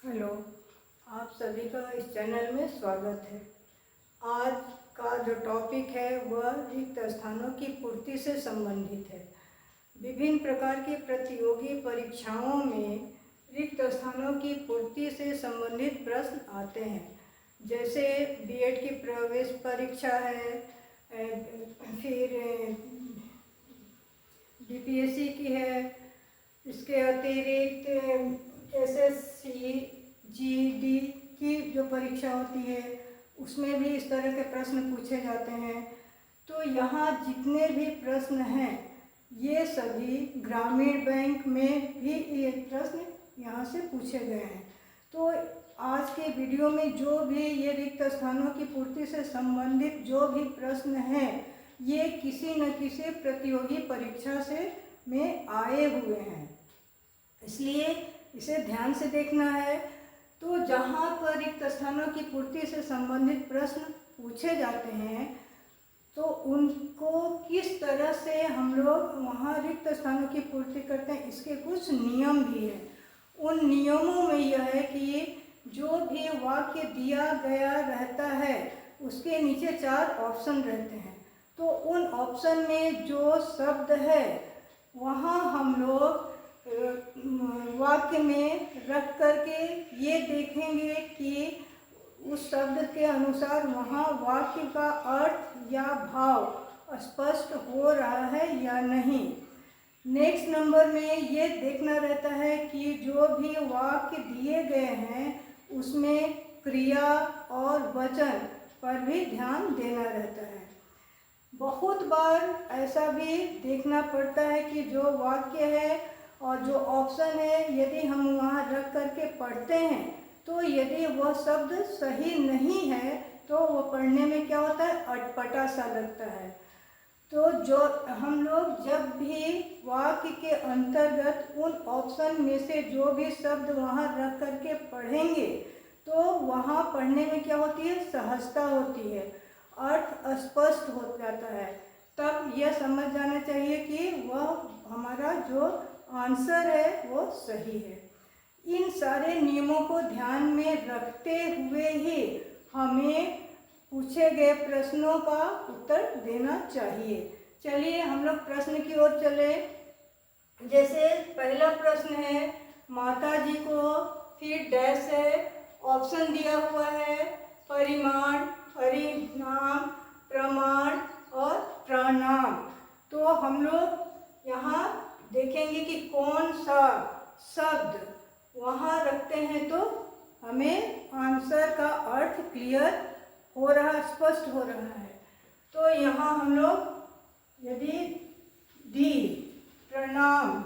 Hello, आप सभी का इस चैनल में स्वागत है। आज का जो टॉपिक है वह रिक्त स्थानों की पूर्ति से संबंधित है। विभिन्न प्रकार की प्रतियोगी परीक्षाओं में रिक्त स्थानों की पूर्ति से संबंधित प्रश्न आते हैं। जैसे बीएड की प्रवेश परीक्षा है, फिर बीपीएससी की है, इसके अतिरिक्त एसएससी जीडी की जो परीक्षा होती है उसमें भी इस तरह के प्रश्न पूछे जाते हैं। तो यहाँ जितने भी प्रश्न हैं ये सभी ग्रामीण बैंक में भी ये प्रश्न यहाँ से पूछे गए हैं। तो आज के वीडियो में जो भी ये रिक्त स्थानों की पूर्ति से संबंधित जो भी प्रश्न हैं ये किसी न किसी प्रतियोगी परीक्षा से में आए हुए हैं, इसलिए इसे ध्यान से देखना है। तो जहाँ पर रिक्त स्थानों की पूर्ति से संबंधित प्रश्न पूछे जाते हैं तो उनको किस तरह से हम लोग वहाँ रिक्त स्थानों की पूर्ति करते हैं, इसके कुछ नियम भी हैं। उन नियमों में यह है कि जो भी वाक्य दिया गया रहता है उसके नीचे 4 ऑप्शन रहते हैं। तो उन ऑप्शन में जो शब्द है वहाँ हम लोग वाक्य में रख करके ये देखेंगे कि उस शब्द के अनुसार वहाँ वाक्य का अर्थ या भाव स्पष्ट हो रहा है या नहीं। नेक्स्ट नंबर में ये देखना रहता है कि जो भी वाक्य दिए गए हैं उसमें क्रिया और वचन पर भी ध्यान देना रहता है। बहुत बार ऐसा भी देखना पड़ता है कि जो वाक्य है और जो ऑप्शन है यदि हम वहाँ रख करके पढ़ते हैं तो यदि वह शब्द सही नहीं है तो वो पढ़ने में क्या होता है, अटपटा सा लगता है। तो जो हम लोग जब भी वाक्य के अंतर्गत उन ऑप्शन में से जो भी शब्द वहाँ रख करके पढ़ेंगे तो वहाँ पढ़ने में क्या होती है, सहजता होती है, अर्थ स्पष्ट हो जाता है। तब यह समझ जाना चाहिए कि वह हमारा जो आंसर है वो सही है। इन सारे नियमों को ध्यान में रखते हुए ही हमें पूछे गए प्रश्नों का उत्तर देना चाहिए। चलिए हम लोग प्रश्न की ओर चले। जैसे पहला प्रश्न है, माता जी को, फिर डैश है, ऑप्शन दिया हुआ है परिमाण, परिणाम, प्रमाण और प्रणाम। तो हम लोग यहाँ देखेंगे कि कौन सा शब्द वहाँ रखते हैं तो हमें आंसर का अर्थ क्लियर हो रहा, स्पष्ट हो रहा है। तो यहाँ हम लोग यदि डी प्रणाम,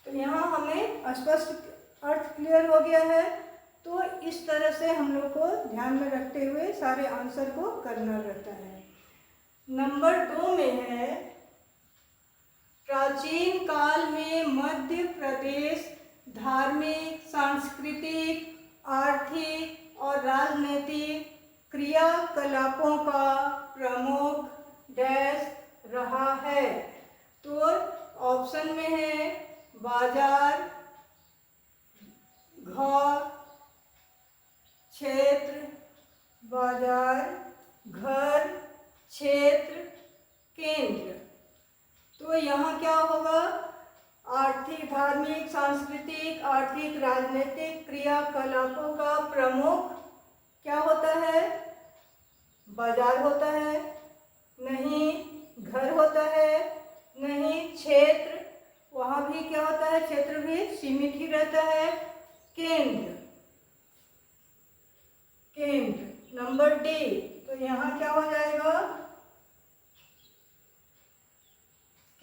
तो यहाँ हमें स्पष्ट अर्थ क्लियर हो गया है। तो इस तरह से हम लोग को ध्यान में रखते हुए सारे आंसर को करना रहता है। नंबर 2 में है, प्राचीन काल में मध्य प्रदेश धार्मिक, सांस्कृतिक, आर्थिक और राजनीतिक क्रियाकलापों का प्रमुख डैश रहा है। तो ऑप्शन में है बाजार, घर, क्षेत्र, बाजार, घर, क्षेत्र, केंद्र। तो यहाँ क्या होगा, आर्थिक, धार्मिक, सांस्कृतिक, आर्थिक, राजनीतिक क्रियाकलापों का प्रमुख क्या होता है, बाजार होता है, नहीं घर होता है, नहीं क्षेत्र, वहाँ भी क्या होता है, क्षेत्र भी सीमित ही रहता है, केंद्र, केंद्र। नंबर डी, तो यहाँ क्या हो जाएगा,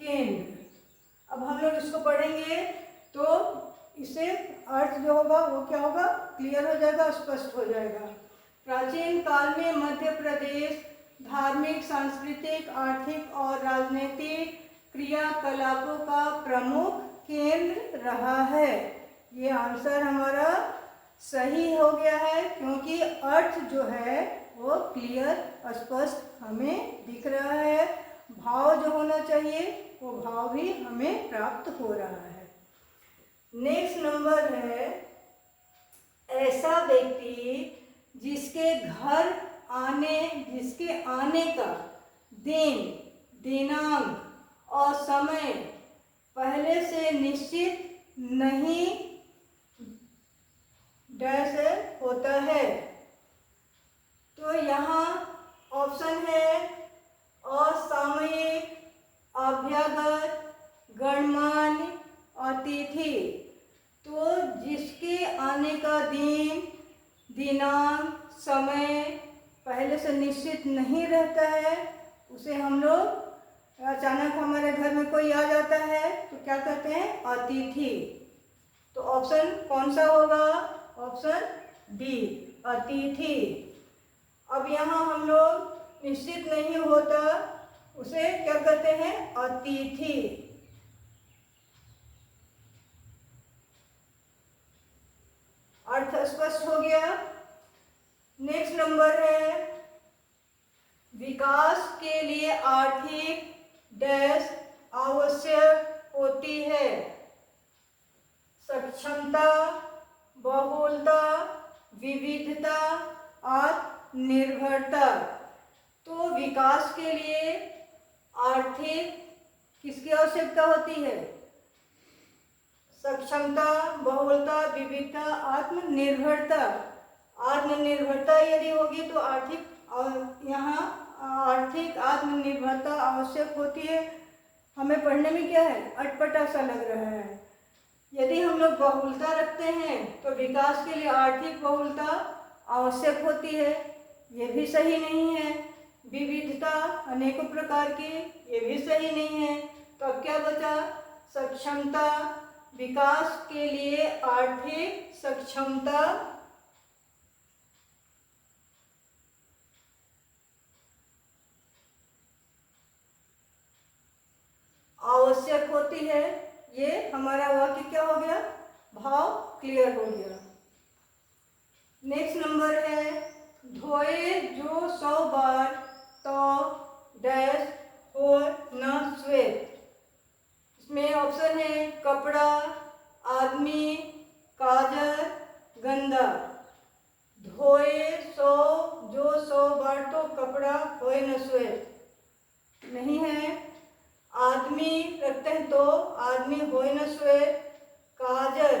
केंद्र। अब हम लोग इसको पढ़ेंगे तो इसे अर्थ जो होगा वो क्या होगा, क्लियर हो जाएगा, स्पष्ट हो जाएगा। प्राचीन काल में मध्य प्रदेश धार्मिक, सांस्कृतिक, आर्थिक और राजनीतिक क्रियाकलापों का प्रमुख केंद्र रहा है। ये आंसर हमारा सही हो गया है क्योंकि अर्थ जो है वो क्लियर, स्पष्ट हमें दिख रहा है। भाव जो होना चाहिए वो भाव भी हमें प्राप्त हो रहा है। नेक्स्ट नंबर है ऐसा व्यक्ति जिसके आने का दिन, दिनांक और समय पहले से निश्चित नहीं डैश होता है। तो यहाँ ऑप्शन है असामयिक, अभ्यागत, गणमान्य, अतिथि। तो जिसके आने का दिन, दिनांक, समय पहले से निश्चित नहीं रहता है, उसे हम लोग अचानक हमारे घर में कोई आ जाता है तो क्या कहते हैं? अतिथि। तो ऑप्शन कौन सा होगा? ऑप्शन डी, अतिथि। अब यहाँ हम लोग निश्चित नहीं होता, उसे क्या कहते हैं? अतिथि। अर्थ स्पष्ट हो गया। नेक्स्ट नंबर है विकास के लिए आर्थिक डैश आवश्यक होती है। सक्षमता, बहुलता, विविधता, आत्मनिर्भरता। तो विकास के लिए आर्थिक किसकी आवश्यकता होती है? सक्षमता, बहुलता, विविधता, आत्मनिर्भरता। आत्मनिर्भरता यदि होगी तो आर्थिक, यहाँ आर्थिक आत्मनिर्भरता आवश्यक होती है। हमें पढ़ने में क्या है? अटपटा सा लग रहा है। यदि हम लोग बहुलता रखते हैं तो विकास के लिए आर्थिक बहुलता आवश्यक होती है, ये भी सही नहीं है। विविधता अनेकों प्रकार की, ये भी सही नहीं है। तो अब क्या बचा? सक्षमता। विकास के लिए आर्थिक सक्षमता आवश्यक होती है। ये हमारा वाक्य क्या हो गया? भाव क्लियर हो गया। नेक्स्ट नंबर है धोए जो 100 बार तो डैश हो न श्वेत। इसमें ऑप्शन है कपड़ा, आदमी, काजल, गंदा। धोए 100 बार तो कपड़ा होए न श्वेत नहीं है। आदमी रखते हैं तो आदमी होए न श्वेत, काजल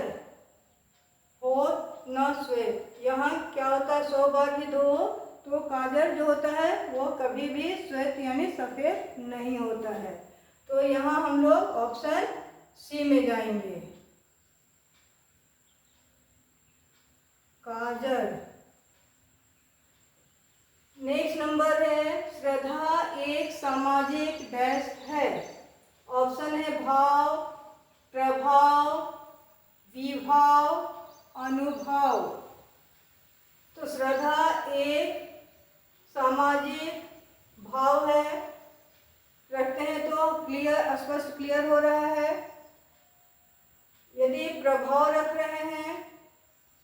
हो न श्वेत। यहाँ क्या होता है? 100 बार भी धो तो काजल जो होता है वो कभी भी श्वेत यानी सफेद नहीं होता है। तो यहाँ हम लोग ऑप्शन सी में जाएंगे, काजल। नेक्स्ट नंबर है श्रद्धा एक सामाजिक डैश है। ऑप्शन है भाव, प्रभाव, विभाव, अनुभव। तो श्रद्धा एक सामाजिक भाव है, रखते हैं तो क्लियर, स्पष्ट क्लियर हो रहा है। यदि प्रभाव रख रहे हैं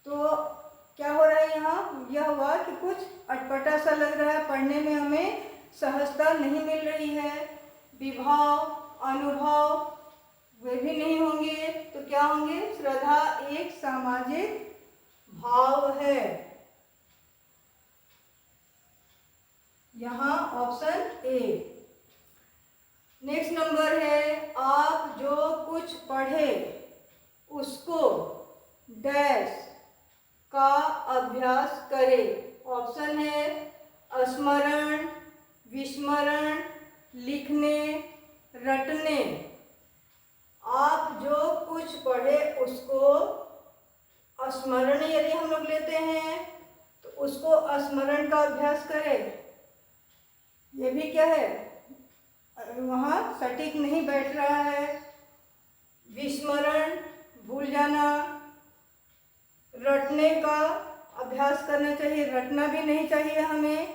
तो क्या हो रहा है? यहाँ यह हुआ कि कुछ अटपटा सा लग रहा है, पढ़ने में हमें सहजता नहीं मिल रही है। विभाव, अनुभव वे भी नहीं होंगे तो क्या होंगे? श्रद्धा एक सामाजिक भाव है। यहाँ ऑप्शन ए। नेक्स्ट नंबर है आप जो कुछ पढ़े उसको डैश का अभ्यास करें। ऑप्शन है स्मरण, विस्मरण, लिखने, रटने। आप जो कुछ पढ़े उसको स्मरण यदि हम लोग लेते हैं तो उसको स्मरण का अभ्यास करें। ये भी क्या है? वहाँ सटीक नहीं बैठ रहा है। विस्मरण भूल जाना, रटने का अभ्यास करना चाहिए, रटना भी नहीं चाहिए हमें।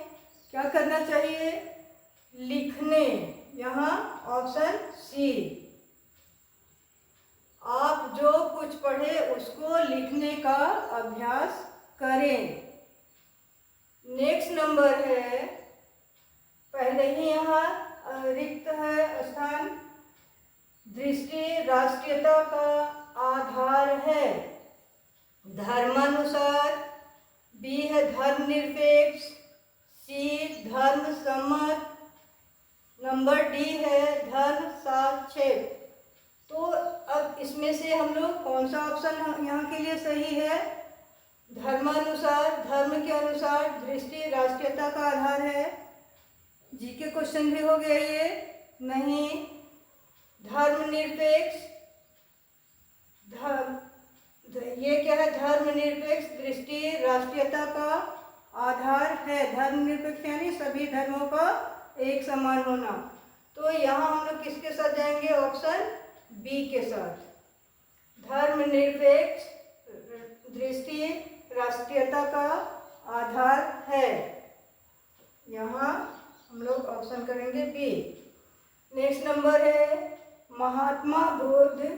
क्या करना चाहिए? लिखने। यहाँ ऑप्शन सी, आप जो कुछ पढ़े उसको लिखने का अभ्यास करें। नेक्स्ट नंबर है, पहले ही यहाँ रिक्त है स्थान, दृष्टि राष्ट्रीयता का आधार है। धर्मानुसार, बी है धर्मनिरपेक्ष, सी धर्म सम्मत, नंबर डी है धर्म सापेक्ष। तो अब इसमें से हम लोग कौन सा ऑप्शन यहाँ के लिए सही है? धर्मानुसार, धर्म के अनुसार दृष्टि राष्ट्रीयता का आधार है। जी के क्वेश्चन भी हो गया ये। नहीं, धर्मनिरपेक्ष, ये क्या है? धर्मनिरपेक्ष दृष्टि राष्ट्रीयता का आधार है। धर्मनिरपेक्ष यानी सभी धर्मों का एक समान होना। तो यहाँ हम लोग किसके साथ जाएंगे? ऑप्शन बी के साथ। धर्मनिरपेक्ष दृष्टि राष्ट्रीयता का आधार है। यहाँ हम लोग ऑप्शन करेंगे बी। नेक्स्ट नंबर है महात्मा बुद्ध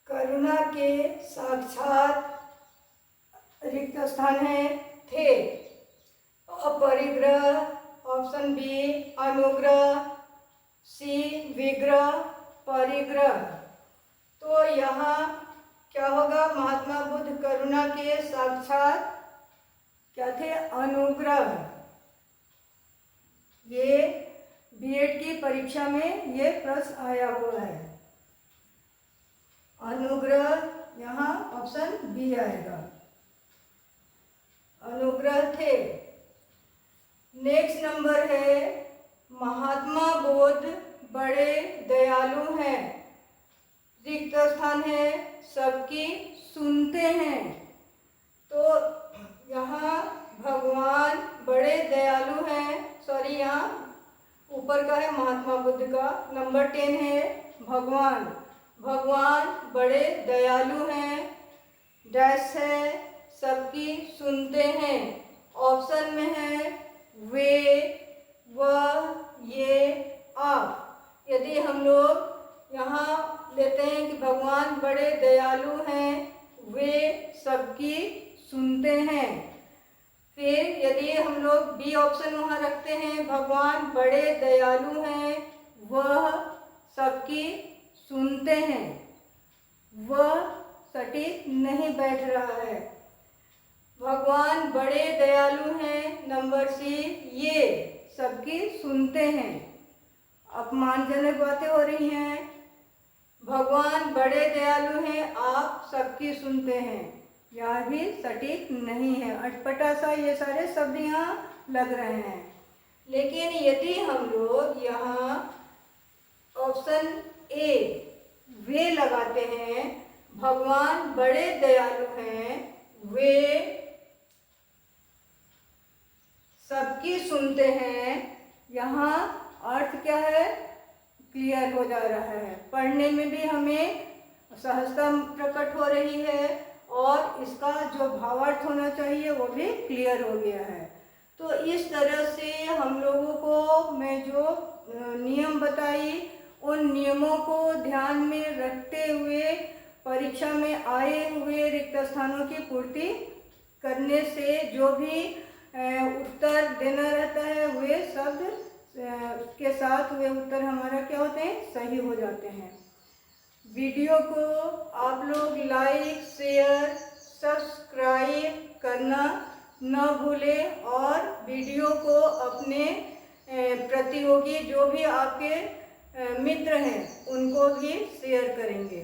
करुणा के साक्षात रिक्त स्थान है थे। अपरिग्रह, ऑप्शन बी अनुग्रह, सी विग्रह, परिग्रह। तो यहाँ क्या होगा? महात्मा बुद्ध करुणा के साक्षात क्या थे? अनुग्रह। ये बीएड की परीक्षा में ये प्रश्न आया हुआ है। अनुग्रह, यहाँ ऑप्शन बी आएगा, अनुग्रह थे। नेक्स्ट नंबर है महात्मा बुद्ध बड़े दयालु हैं। रिक्त स्थान है सबकी सुनते हैं। तो यहाँ भगवान बड़े दयालु हैं, सॉरी यहाँ ऊपर का है महात्मा बुद्ध का, नंबर 10 है भगवान बड़े दयालु हैं, डैश है सबकी सुनते हैं। ऑप्शन में है वे, वह, ये, आप। यदि हम लोग यहाँ लेते हैं कि भगवान बड़े दयालु हैं, वे सबकी सुनते हैं। फिर यदि हम लोग बी ऑप्शन वहाँ रखते हैं, भगवान बड़े दयालु हैं, वह सबकी सुनते हैं, वह सटीक नहीं बैठ रहा है। भगवान बड़े दयालु हैं, नंबर सी, ये सबकी सुनते हैं। अपमानजनक बातें हो रही हैं। भगवान बड़े दयालु हैं, आप सबकी सुनते हैं, यह भी सटीक नहीं है। अटपटा सा ये सारे शब्द यहाँ लग रहे हैं। लेकिन यदि हम लोग यहाँ ऑप्शन ए वे लगाते हैं, भगवान बड़े दयालु हैं, वे सबकी सुनते हैं, यहाँ अर्थ क्या है? क्लियर हो जा रहा है। पढ़ने में भी हमें सहजता प्रकट हो रही है और इसका जो भावार्थ होना चाहिए वो भी क्लियर हो गया है। तो इस तरह से हम लोगों को मैं जो नियम बताई, उन नियमों को ध्यान में रखते हुए परीक्षा में आए हुए रिक्त स्थानों की पूर्ति करने से जो भी उत्तर देना रहता है, वे शब्द के साथ वे उत्तर हमारा क्या होते हैं? सही हो जाते हैं। वीडियो को आप लोग लाइक, शेयर, सब्सक्राइब करना न भूलें और वीडियो को अपने प्रतियोगी जो भी आपके मित्र हैं उनको भी शेयर करेंगे।